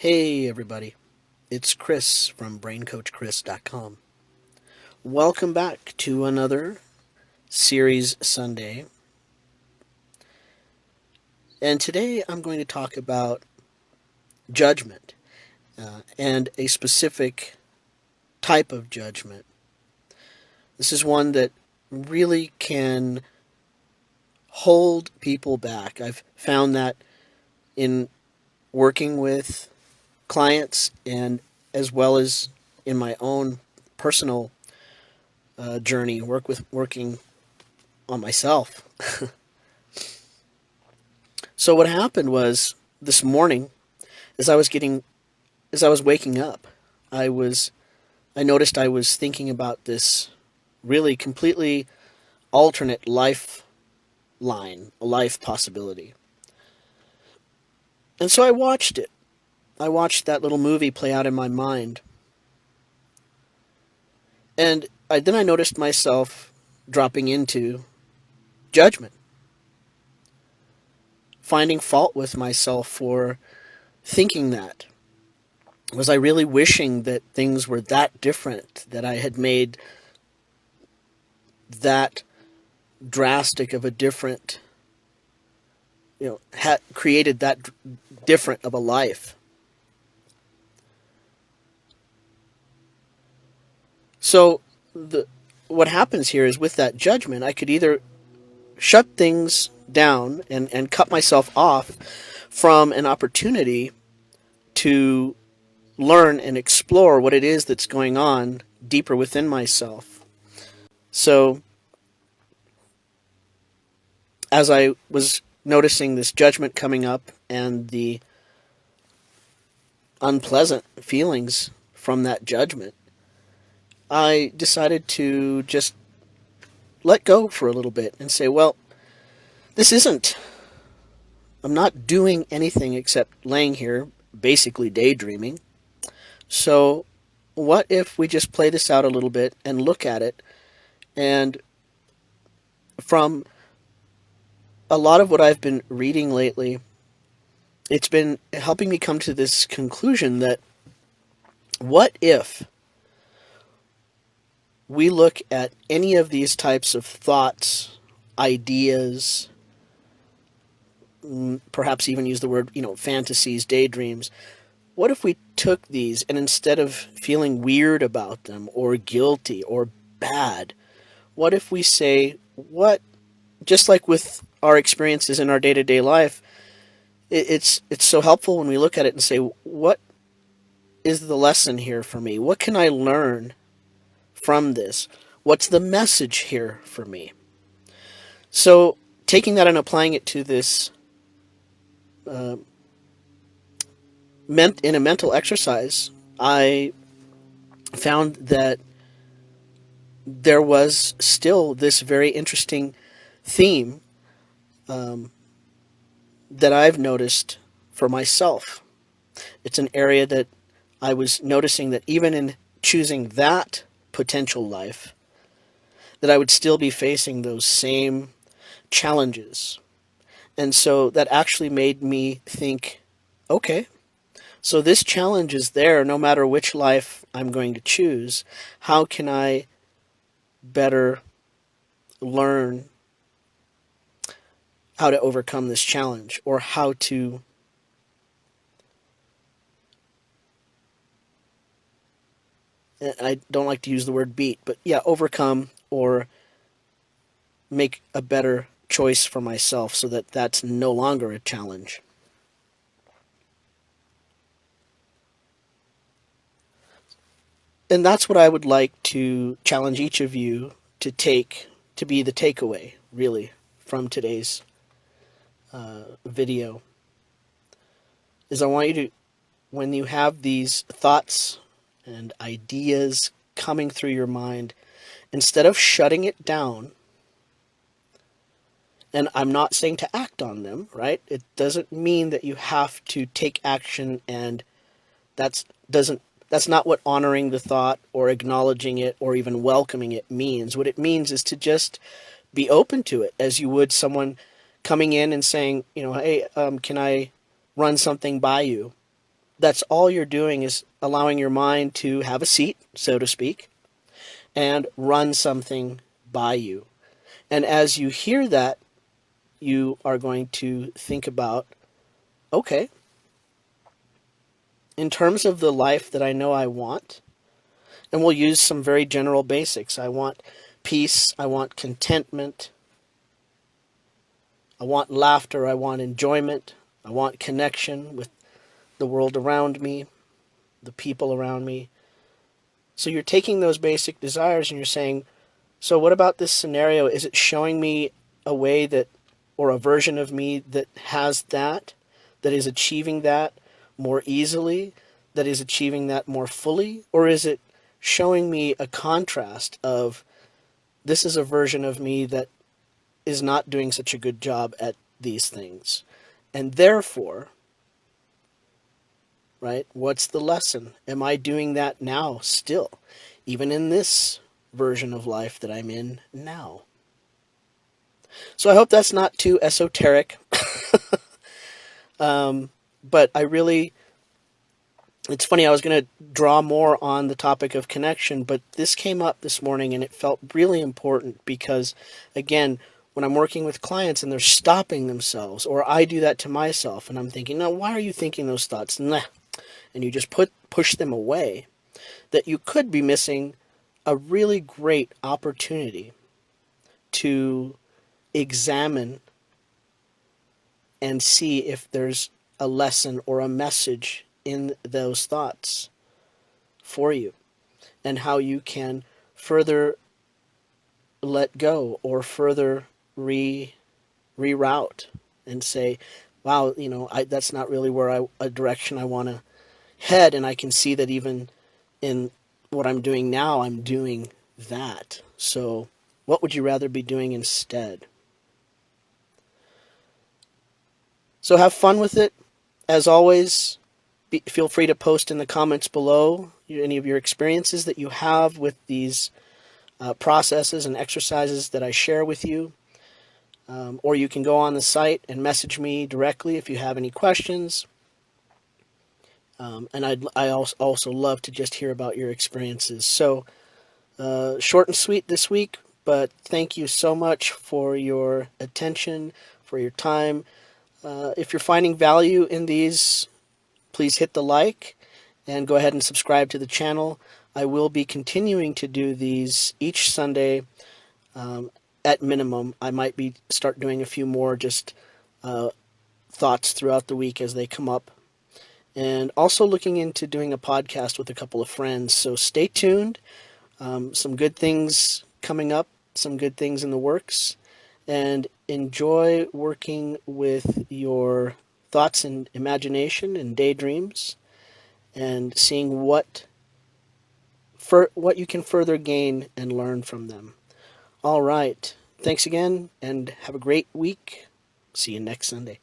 Hey everybody, it's Chris from BrainCoachChris.com. Welcome back to another Series Sunday. And today I'm going to talk about judgment and a specific type of judgment. This is one that really can hold people back. I've found that in working with clients and as well as in my own personal journey, working on myself. So what happened was this morning, as I was getting, as I was waking up, I was, I noticed I was thinking about this really completely alternate life line, a life possibility. And so I watched it. I watched that little movie play out in my mind. And then I noticed myself dropping into judgment, finding fault with myself for thinking that. Was I really wishing that things were that different, that I had made that drastic of a different, had created that different of a life? So what happens here is with that judgment, I could either shut things down and cut myself off from an opportunity to learn and explore what it is that's going on deeper within myself. So as I was noticing this judgment coming up and the unpleasant feelings from that judgment, I decided to just let go for a little bit and say, well, this isn't, I'm not doing anything except laying here, basically daydreaming. So what if we just play this out a little bit and look at it, and from a lot of what I've been reading lately, it's been helping me come to this conclusion that what if we look at any of these types of thoughts, ideas, perhaps even use the word, fantasies, daydreams. What if we took these and instead of feeling weird about them or guilty or bad, what if we say, just like with our experiences in our day-to-day life, it's so helpful when we look at it and say, what is the lesson here for me? What can I learn from this? What's the message here for me? So taking that and applying it to this in a mental exercise, I found that there was still this very interesting theme that I've noticed for myself. It's an area that I was noticing that even in choosing that potential life, that I would still be facing those same challenges. And so that actually made me think, okay, so this challenge is there no matter which life I'm going to choose. How can I better learn how to overcome this challenge, or how to I don't like to use the word beat, but yeah, overcome or make a better choice for myself so that that's no longer a challenge. And that's what I would like to challenge each of you to take, to be the takeaway, really, from today's video, is I want you to, when you have these thoughts and ideas coming through your mind, instead of shutting it down, and I'm not saying to act on them, right? It doesn't mean that you have to take action, and that's not what honoring the thought or acknowledging it or even welcoming it means. What it means is to just be open to it, as you would someone coming in and saying, hey, can I run something by you? that's all you're doing, is allowing your mind to have a seat, so to speak, and run something by you. And as you hear that, you are going to think about, okay, in terms of the life that I know I want, and we'll use some very general basics. I want peace, I want contentment, I want laughter, I want enjoyment, I want connection with the world around me, the people around me. So you're taking those basic desires and you're saying, so what about this scenario? Is it showing me a way that, or a version of me that has that is achieving that more easily, that is achieving that more fully? Or is it showing me a contrast of, this is a version of me that is not doing such a good job at these things? And therefore, right, what's the lesson? Am I doing that now still, even in this version of life that I'm in now? So I hope that's not too esoteric. But I really, it's funny, I was going to draw more on the topic of connection, but this came up this morning and it felt really important because, again, when I'm working with clients and they're stopping themselves, or I do that to myself, and I'm thinking, no, why are you thinking those thoughts? Nah. And you just push them away, that you could be missing a really great opportunity to examine and see if there's a lesson or a message in those thoughts for you, and how you can further let go or further reroute and say, wow, that's not really where a direction I want to head, and I can see that even in what I'm doing now, I'm doing that. So what would you rather be doing instead? So have fun with it. As always, feel free to post in the comments below any of your experiences that you have with these processes and exercises that I share with you. Or you can go on the site and message me directly if you have any questions. And I also love to just hear about your experiences. So short and sweet this week, but thank you so much for your attention, for your time. If you're finding value in these, please hit the like and go ahead and subscribe to the channel. I will be continuing to do these each Sunday at minimum. I might start doing a few more just thoughts throughout the week as they come up. And also looking into doing a podcast with a couple of friends. So stay tuned. Some good things coming up, some good things in the works. And enjoy working with your thoughts and imagination and daydreams, and seeing what you can further gain and learn from them. All right. Thanks again, and have a great week. See you next Sunday.